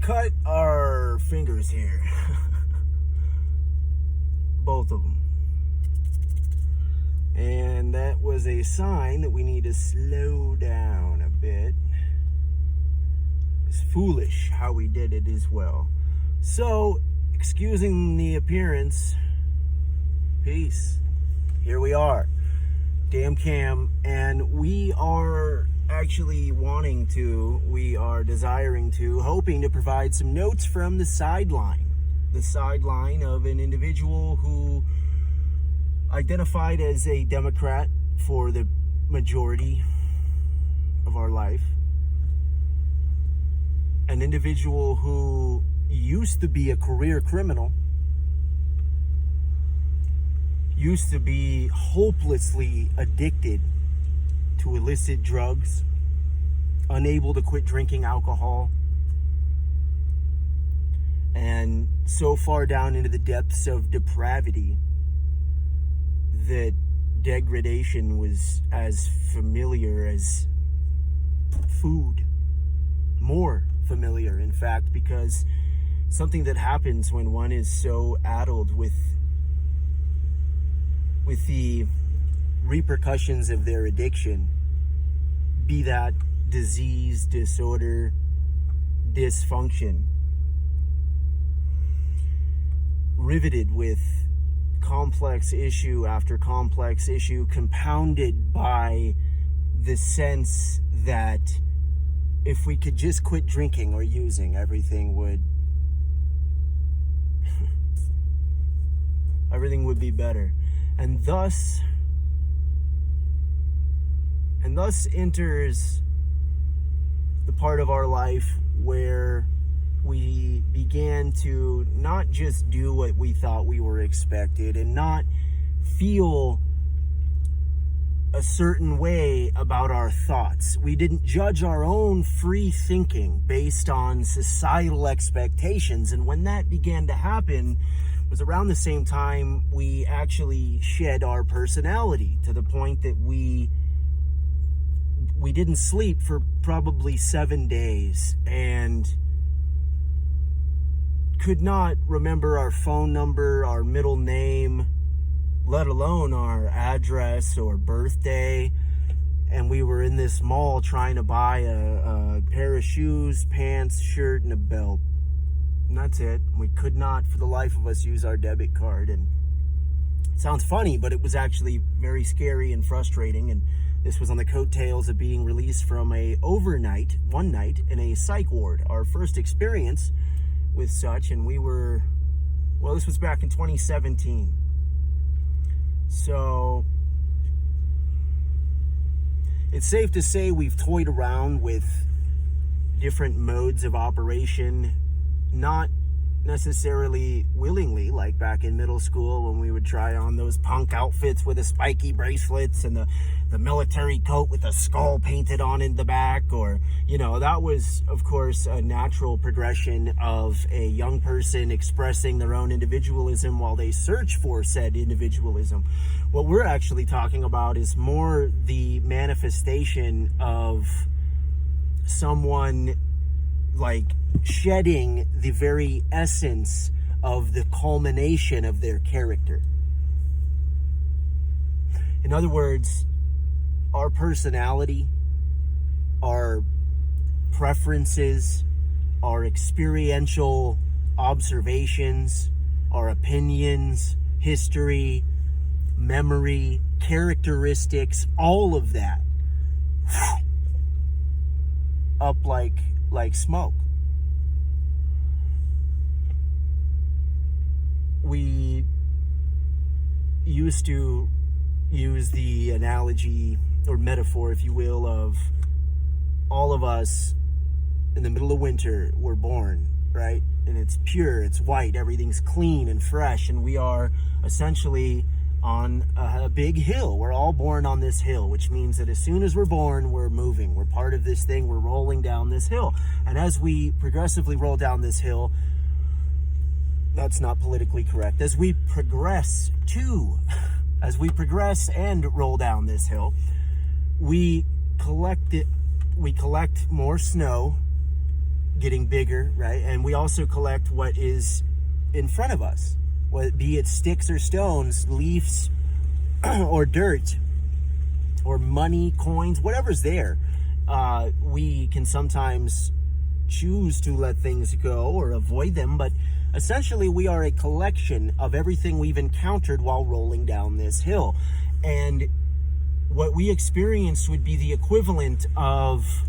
cut our fingers here. Both of them. And that was a sign that we need to slow down a bit. It's foolish how we did it as well. So, excusing the appearance, peace. Here we are, Damn Cam, and we are actually desiring to, hoping to provide some notes from the sideline of an individual who identified as a Democrat for the majority of our life. An individual who used to be a career criminal, used to be hopelessly addicted to illicit drugs, unable to quit drinking alcohol, and so far down into the depths of depravity that degradation was as familiar as food. More familiar, in fact, because something that happens when one is so addled with the repercussions of their addiction, be that disease, disorder, dysfunction, riveted with complex issue after complex issue, compounded by the sense that if we could just quit drinking or using, everything would be better. And thus enters the part of our life where we began to not just do what we thought we were expected and not feel a certain way about our thoughts. We didn't judge our own free thinking based on societal expectations. And when that began to happen, it was around the same time we actually shed our personality, to the point that we didn't sleep for probably 7 days and could not remember our phone number, our middle name, let alone our address or birthday. And we were in this mall trying to buy a pair of shoes, pants, shirt, and a belt. And that's it. We could not, for the life of us, use our debit card. And it sounds funny, but it was actually very scary and frustrating. And this was on the coattails of being released from one night in a psych ward. Our first experience with such, and this was back in 2017. So it's safe to say we've toyed around with different modes of operation, not necessarily willingly, like back in middle school when we would try on those punk outfits with the spiky bracelets and the military coat with a skull painted on in the back, or, that was, of course, a natural progression of a young person expressing their own individualism while they search for said individualism. What we're actually talking about is more the manifestation of someone like shedding the very essence of the culmination of their character. In other words, our personality, our preferences, our experiential observations, our opinions, history, memory, characteristics, all of that up like smoke. We used to use the analogy or metaphor, if you will, of all of us in the middle of winter were born, right? And it's pure, it's white, everything's clean and fresh, and we are essentially on a big hill. We're all born on this hill, which means that as soon as we're born, we're moving. We're part of this thing. We're rolling down this hill. And as we progressively roll down this hill, that's not politically correct. As we progress and roll down this hill, we collect more snow getting bigger, right? And we also collect what is in front of us, be it sticks or stones, leaves or dirt or money, coins, whatever's there. We can sometimes choose to let things go or avoid them, but essentially we are a collection of everything we've encountered while rolling down this hill. And what we experienced would be the equivalent of,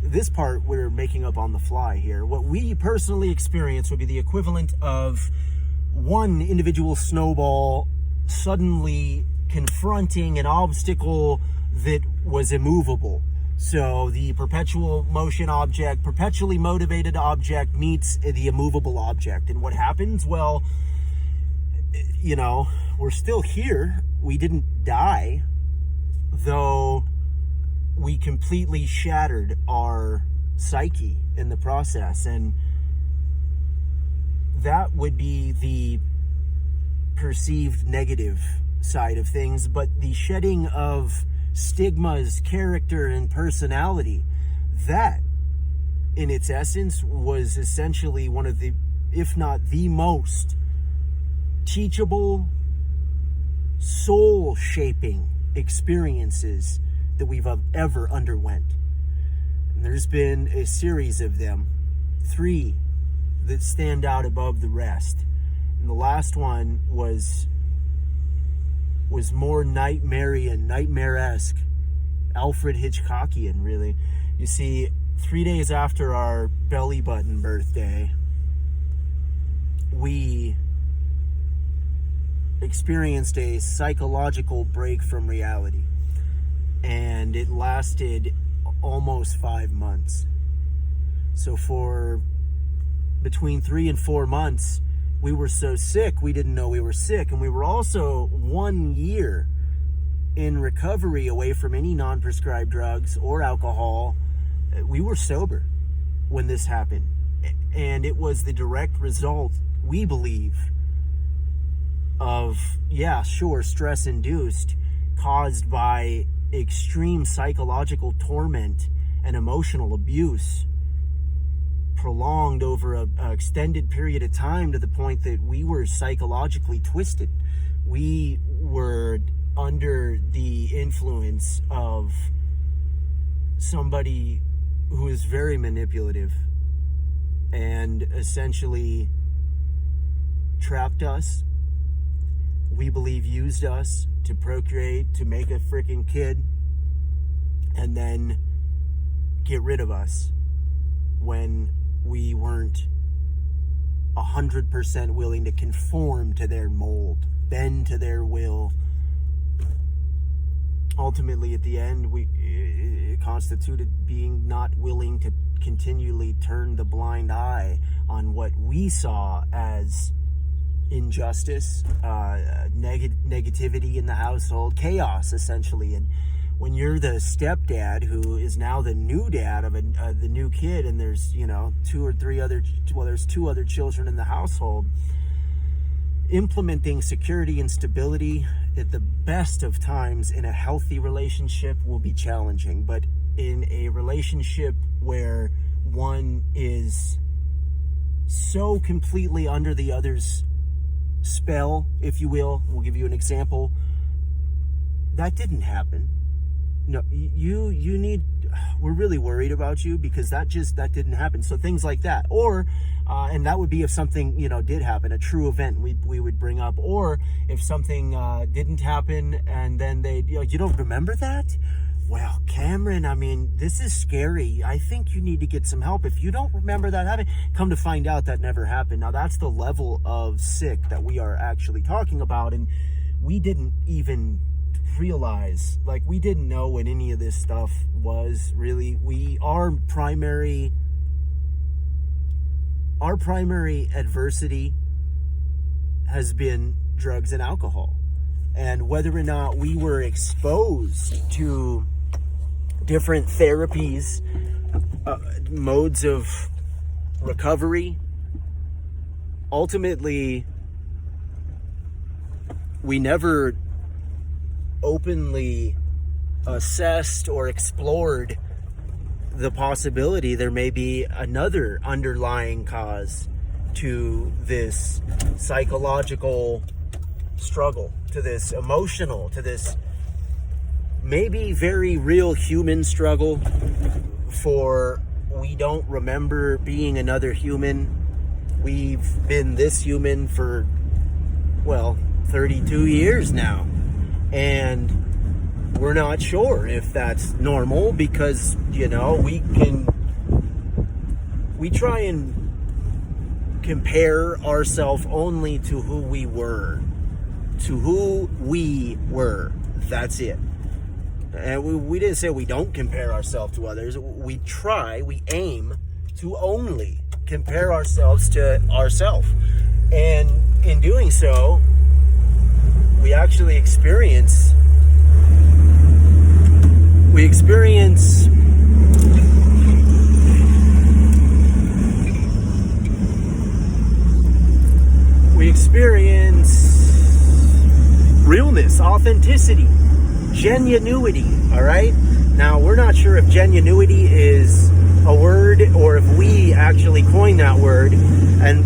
this part we're making up on the fly here, what we personally experienced would be the equivalent of one individual snowball suddenly confronting an obstacle that was immovable. So the perpetual motion object, perpetually motivated object meets the immovable object. And what happens? Well, you know, we're still here. We didn't die, though we completely shattered our psyche in the process. And that would be the perceived negative side of things. But the shedding of stigmas, character, and personality, that in its essence was essentially one of the, if not the most teachable, soul shaping experiences that we've ever underwent. And there's been a series of them, 3 that stand out above the rest. And the last one was more nightmarian, nightmare-esque, Alfred Hitchcockian, really. You see, 3 days after our belly button birthday, we experienced a psychological break from reality. And it lasted almost 5 months. So for between 3 and 4 months, we were so sick, we didn't know we were sick. And we were also 1 year in recovery away from any non-prescribed drugs or alcohol. We were sober when this happened. And it was the direct result, we believe, of, stress-induced, caused by extreme psychological torment and emotional abuse, prolonged over an extended period of time, to the point that we were psychologically twisted. We were under the influence of somebody who is very manipulative and essentially trapped us, we believe used us to procreate, to make a freaking kid, and then get rid of us when we weren't 100% willing to conform to their mold, bend to their will. Ultimately, at the end, it constituted being not willing to continually turn the blind eye on what we saw as injustice, negativity in the household, chaos, essentially. And when you're the stepdad who is now the new dad of the new kid, and there's, there's 2 other children in the household, implementing security and stability at the best of times in a healthy relationship will be challenging. But in a relationship where one is so completely under the other's spell, if you will, we'll give you an example, that didn't happen. No, we're really worried about you because that didn't happen. So things like that, or and that would be if something did happen, a true event we would bring up, or if something didn't happen and then they you don't remember that. Well, Cameron, I mean, this is scary. I think you need to get some help. If you don't remember that happening, come to find out that never happened. Now, that's the level of sick that we are actually talking about. And we didn't even realize, we didn't know what any of this stuff was, really. Our primary adversity has been drugs and alcohol. And whether or not we were exposed to different therapies, modes of recovery, ultimately, we never openly assessed or explored the possibility there may be another underlying cause to this psychological struggle, to this emotional, to this maybe very real human struggle for we don't remember being another human. We've been this human for, 32 years now. And we're not sure if that's normal because, we try and compare ourselves only to who we were. That's it. And we didn't say we don't compare ourselves to others. We aim to only compare ourselves to ourselves. And in doing so, we actually experience realness, authenticity, genuinity, all right? Now, we're not sure if genuinity is a word or if we actually coined that word. And,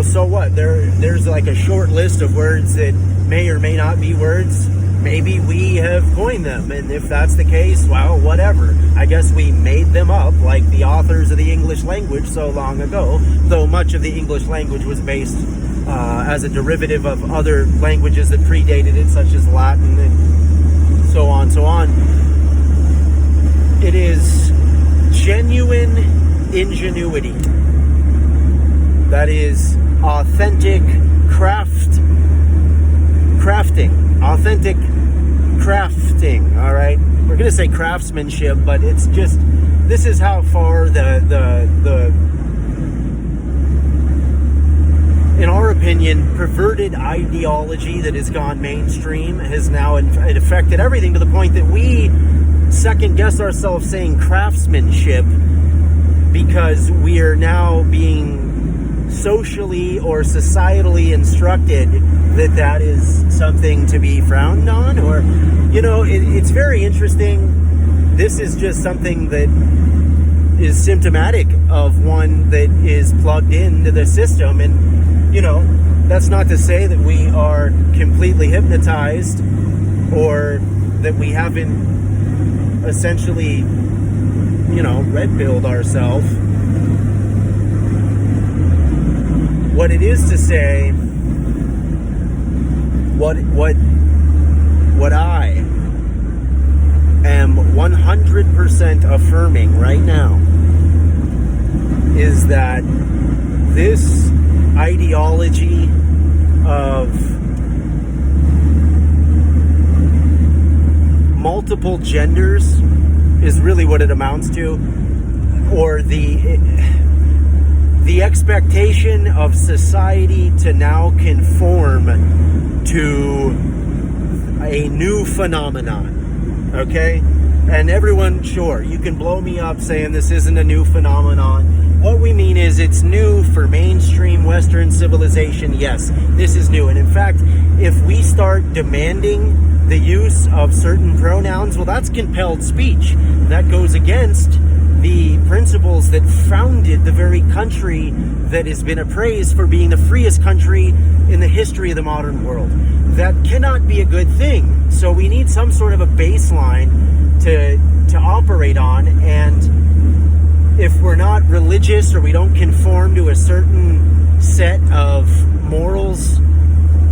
so what? There's like a short list of words that may or may not be words. Maybe we have coined them. And if that's the case, well, whatever. I guess we made them up like the authors of the English language so long ago, though much of the English language was based as a derivative of other languages that predated it, such as Latin and so on. It is genuine ingenuity. That is authentic authentic crafting, all right? We're going to say craftsmanship, but it's just, this is how far the in our opinion, perverted ideology that has gone mainstream has now it affected everything to the point that we second guess ourselves saying craftsmanship because we are now being socially or societally instructed that is something to be frowned on, or it's very interesting. This is just something that is symptomatic of one that is plugged into the system. And that's not to say that we are completely hypnotized or that we haven't essentially red-pilled ourselves. What it is to say, what I am 100% affirming right now is that this ideology of multiple genders is really what it amounts to, or the expectation of society to now conform to a new phenomenon, okay? And everyone, sure, you can blow me up saying this isn't a new phenomenon. What we mean is it's new for mainstream Western civilization. Yes, this is new. And in fact, if we start demanding the use of certain pronouns, well, that's compelled speech. That goes against the principles that founded the very country that has been appraised for being the freest country in the history of the modern world. That cannot be a good thing. So we need some sort of a baseline to operate on, and if we're not religious or we don't conform to a certain set of morals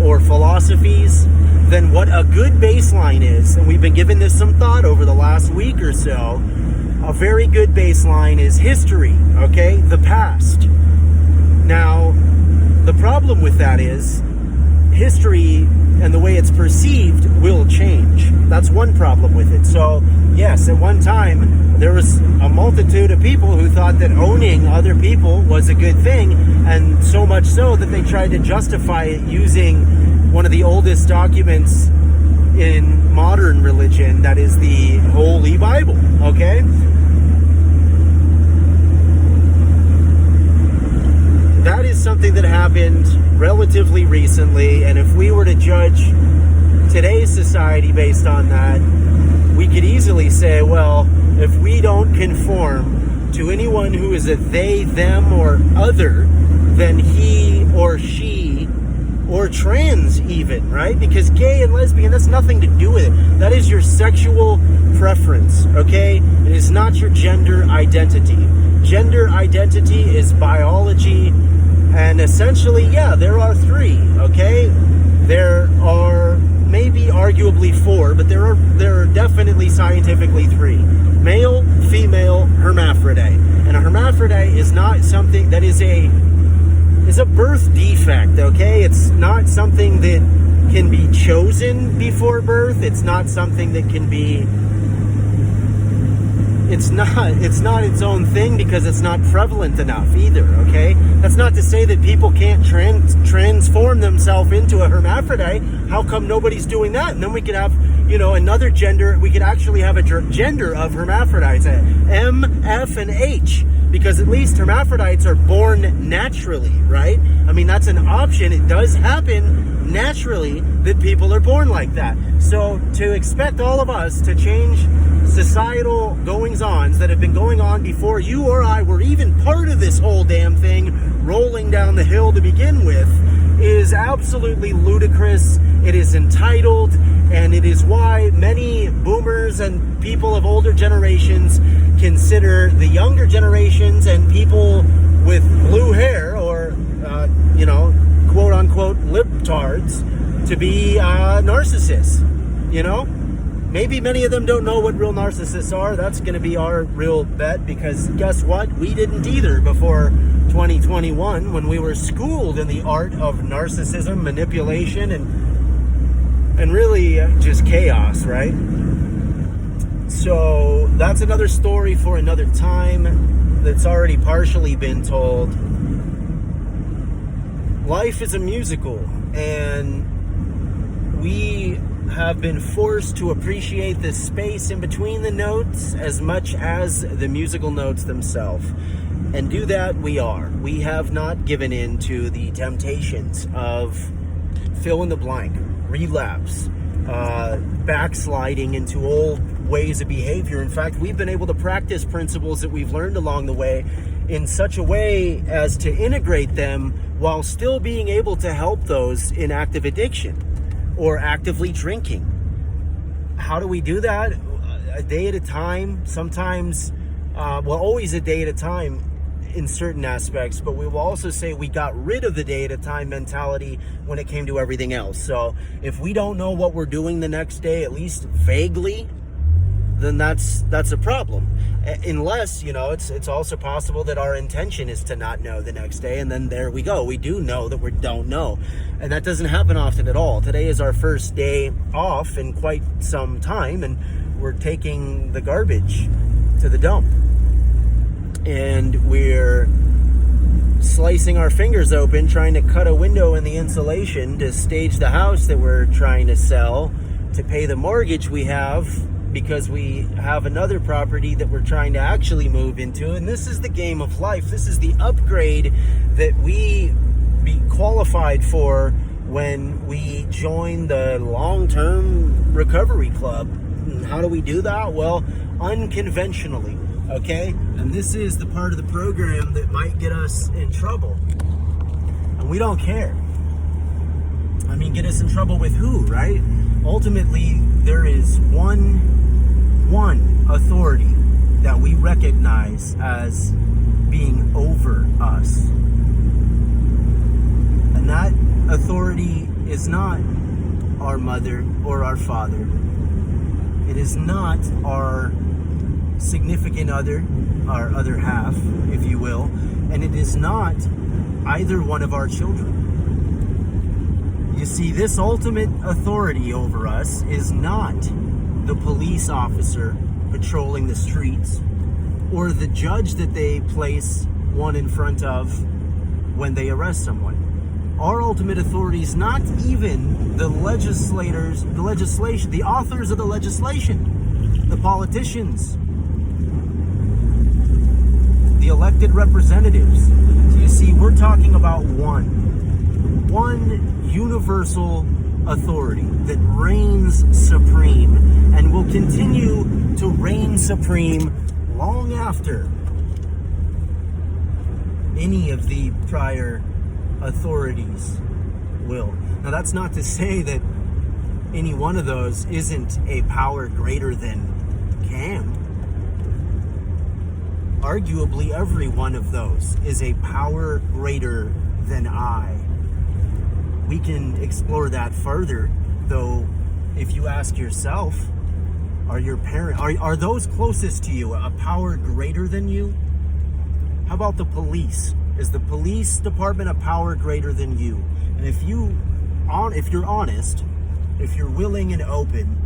or philosophies, then what a good baseline is, and we've been giving this some thought over the last week or so, a very good baseline is history, okay? The past. Now, the problem with that is history and the way it's perceived will change. That's one problem with it. So, yes, at one time, there was a multitude of people who thought that owning other people was a good thing, and so much so that they tried to justify it using one of the oldest documents in modern religion, that is the Holy Bible, okay? That is something that happened relatively recently, and if we were to judge today's society based on that, we could easily say, well, if we don't conform to anyone who is a they, them, or other than he or she or trans even, right? Because gay and lesbian, that's nothing to do with it. That is your sexual preference, okay? It is not your gender identity. Gender identity is biology, and essentially, yeah, there are three, okay? There are maybe arguably four, but there are definitely scientifically three. Male, female, hermaphrodite. And a hermaphrodite is not something that is a birth defect, okay? It's not something that can be chosen before birth. It's not something that can be... It's not its own thing because it's not prevalent enough either, okay? That's not to say that people can't transform themselves into a hermaphrodite. How come nobody's doing that? And then we could have, another gender. We could actually have a gender of hermaphrodites, M, F, and H, because at least hermaphrodites are born naturally, right? I mean, that's an option. It does happen naturally that people are born like that. So to expect all of us to change societal goings-ons that have been going on before you or I were even part of this whole damn thing rolling down the hill to begin with is absolutely ludicrous. It is entitled, and it is why many boomers and people of older generations consider the younger generations and people with blue hair or, quote-unquote libtards to be narcissists, Maybe many of them don't know what real narcissists are. That's going to be our real bet, because guess what? We didn't either before 2021 when we were schooled in the art of narcissism, manipulation, and really just chaos, right? So that's another story for another time that's already partially been told. Life is a musical, and we have been forced to appreciate the space in between the notes as much as the musical notes themselves. And do that we are. We have not given in to the temptations of fill in the blank, relapse, backsliding into old ways of behavior. In fact, we've been able to practice principles that we've learned along the way in such a way as to integrate them while still being able to help those in active addiction or actively drinking. How do we do that? A day at a time, sometimes, always a day at a time in certain aspects, but we will also say we got rid of the day at a time mentality when it came to everything else. So if we don't know what we're doing the next day, at least vaguely, then that's a problem. Unless, it's also possible that our intention is to not know the next day, and then there we go. We do know that we don't know. And that doesn't happen often at all. Today is our first day off in quite some time, and we're taking the garbage to the dump. And we're slicing our fingers open, trying to cut a window in the insulation to stage the house that we're trying to sell, to pay the mortgage we have, because we have another property that we're trying to actually move into. And this is the game of life. This is the upgrade that we be qualified for when we join the long-term recovery club. And how do we do that? Well, unconventionally, okay? And this is the part of the program that might get us in trouble. And we don't care. I mean, get us in trouble with who, right? Ultimately, there is one authority that we recognize as being over us. And that authority is not our mother or our father. It is not our significant other, our other half, if you will. And it is not either one of our children. You see, this ultimate authority over us is not the police officer patrolling the streets or the judge that they place one in front of when they arrest someone. Our ultimate authority is not even the legislators, the authors of the legislation, the politicians, the elected representatives. So you see, we're talking about one universal authority that reigns supreme and will continue to reign supreme long after any of the prior authorities will. Now, that's not to say that any one of those isn't a power greater than Cam. Arguably, every one of those is a power greater than I. We can explore that further, though. If you ask yourself, are those closest to you a power greater than you? How about the police? Is the police department a power greater than you? And if you're honest, if you're willing and open,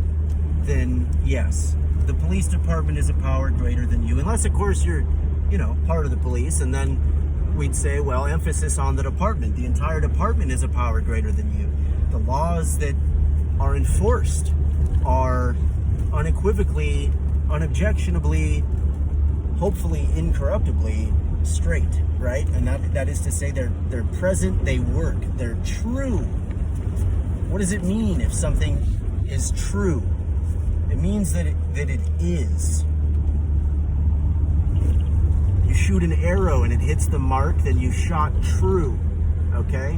then yes, the police department is a power greater than you. Unless, of course, you're, part of the police, and then we'd say, well, emphasis on the department. The entire department is a power greater than you. The laws that are enforced are unequivocally, unobjectionably, hopefully incorruptibly straight, right? And that is to say they're present, they work, they're true. What does it mean if something is true? It means that it is. You shoot an arrow and it hits the mark, then you shot true, okay?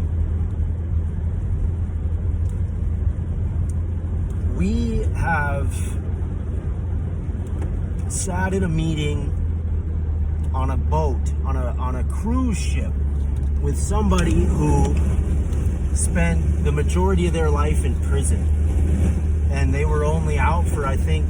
We have sat in a meeting on a boat, on a cruise ship, with somebody who spent the majority of their life in prison. And they were only out for, I think,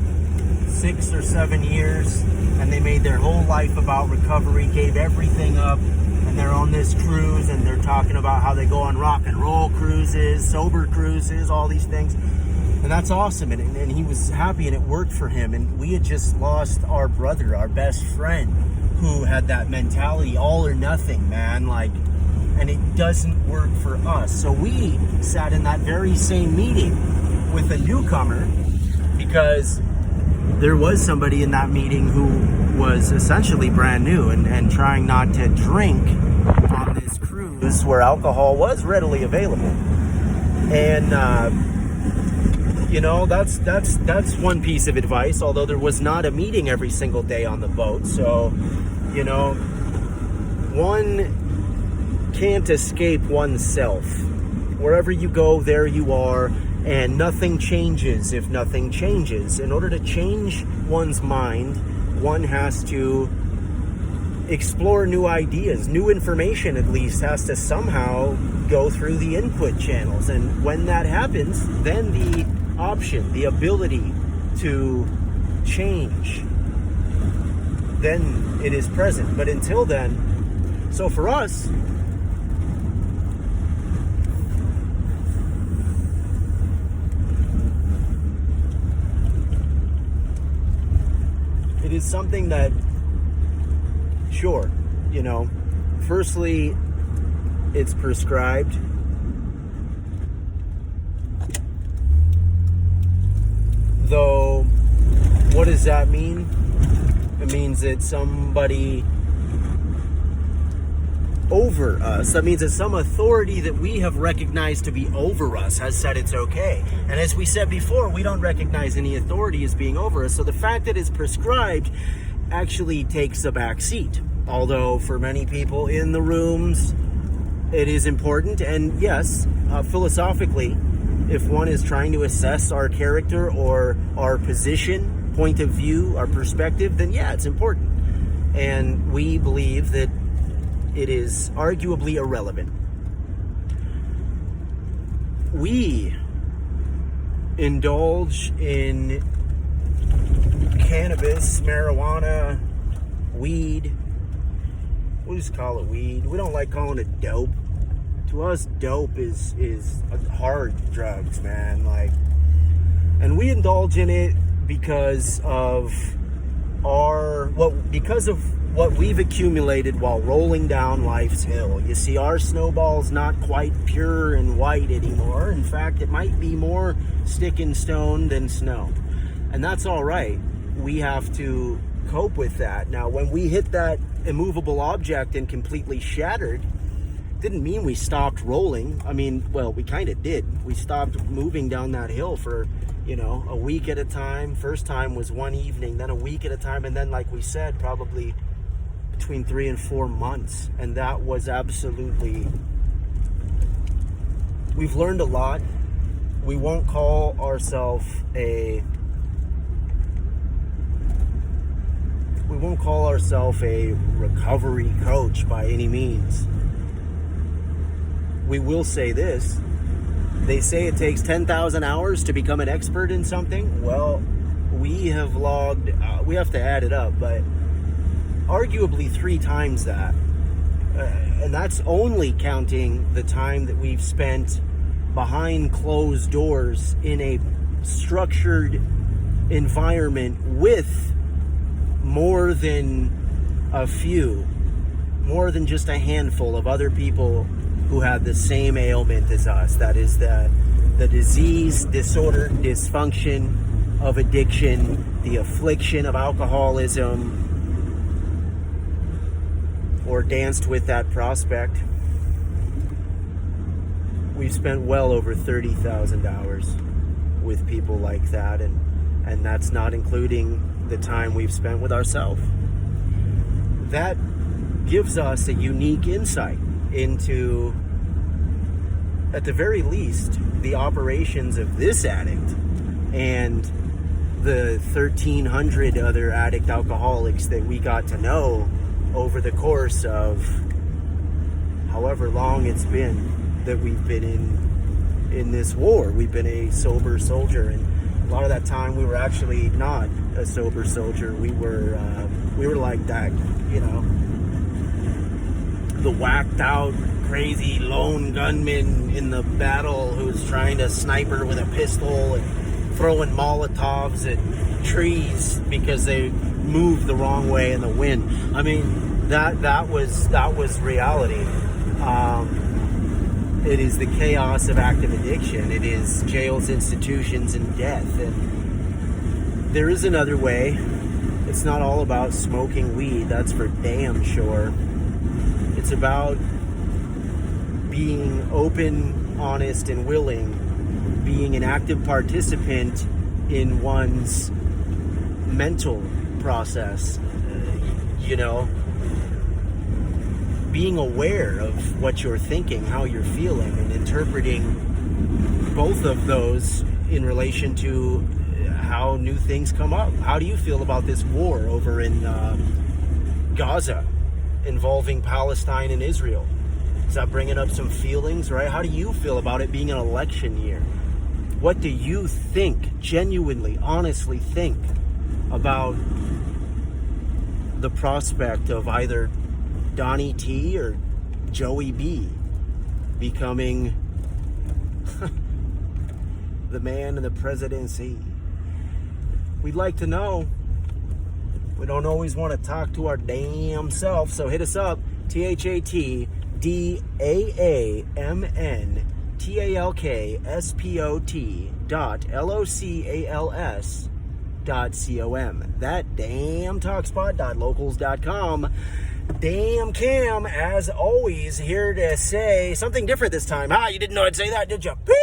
6 or 7 years, and they made their whole life about recovery, gave everything up, and they're on this cruise, and they're talking about how they go on rock and roll cruises, sober cruises, all these things. And that's awesome, and he was happy, and it worked for him. And we had just lost our brother, our best friend, who had that mentality, all or nothing, man, and it doesn't work for us. So we sat in that very same meeting with a newcomer, because there was somebody in that meeting who was essentially brand new and trying not to drink on this cruise where alcohol was readily available. And that's one piece of advice, although there was not a meeting every single day on the boat. So, one can't escape oneself. Wherever you go, there you are, and nothing changes if nothing changes. In order to change one's mind, one has to explore new ideas. New information, at least, has to somehow go through the input channels. And when that happens, then the option, the ability to change, then it is present. But until then, so for us, it is something that, sure, firstly, it's prescribed. Though, what does that mean? It means that somebody over us, that means that some authority that we have recognized to be over us has said it's okay. And as we said before, we don't recognize any authority as being over us. So the fact that it's prescribed actually takes a back seat. Although for many people in the rooms, it is important. And yes, philosophically, if one is trying to assess our character or our position, point of view, our perspective, then yeah, it's important. And we believe that it is arguably irrelevant. We indulge in cannabis, marijuana, weed. We'll just call it weed. We don't like calling it dope. To us, dope is hard drugs, man. And we indulge in it because of what we've accumulated while rolling down life's hill. You see, our snowball's not quite pure and white anymore. In fact, it might be more stick and stone than snow. And that's all right. We have to cope with that. Now, when we hit that immovable object and completely shattered, didn't mean we stopped rolling. I mean, well, we kind of did. We stopped moving down that hill for, a week at a time. First time was one evening, then a week at a time, and then, like we said, probably between 3 and 4 months. And that was absolutely, we've learned a lot. We won't call ourselves a recovery coach by any means. We will say this. They say it takes 10,000 hours to become an expert in something. Well, we have logged, we have to add it up, but arguably 3 times that. And that's only counting the time that we've spent behind closed doors in a structured environment with more than just a handful of other people who have the same ailment as us. That is the disease, disorder, dysfunction of addiction, the affliction of alcoholism, or danced with that prospect. We've spent well over 30,000 hours with people like that, and that's not including the time we've spent with ourselves. That gives us a unique insight into, at the very least, the operations of this addict and the 1,300 other addict alcoholics that we got to know over the course of however long it's been that we've been in this war. We've been a sober soldier, and a lot of that time we were actually not a sober soldier. We were like that, the whacked out, crazy lone gunman in the battle who's trying to sniper with a pistol and throwing Molotovs at trees because they moved the wrong way in the wind. I mean, that was reality. It is the chaos of active addiction. It is jails, institutions, and death. And there is another way. It's not all about smoking weed, that's for damn sure. It's about being open, honest, and willing, being an active participant in one's mental process, being aware of what you're thinking, how you're feeling, and interpreting both of those in relation to how new things come up. How do you feel about this war over in Gaza involving Palestine and Israel? Is that bringing up some feelings, right? How do you feel about it being an election year? What do you think, genuinely, honestly think about the prospect of either Donnie T or Joey B becoming the man in the presidency? We'd like to know. We don't always want to talk to our damn self, so hit us up, THATDAMNTALKSPOT.LOCALS.com. That damn talkspot.locals.com. Damn Cam, as always, here to say something different this time. You didn't know I'd say that, did you? Peace!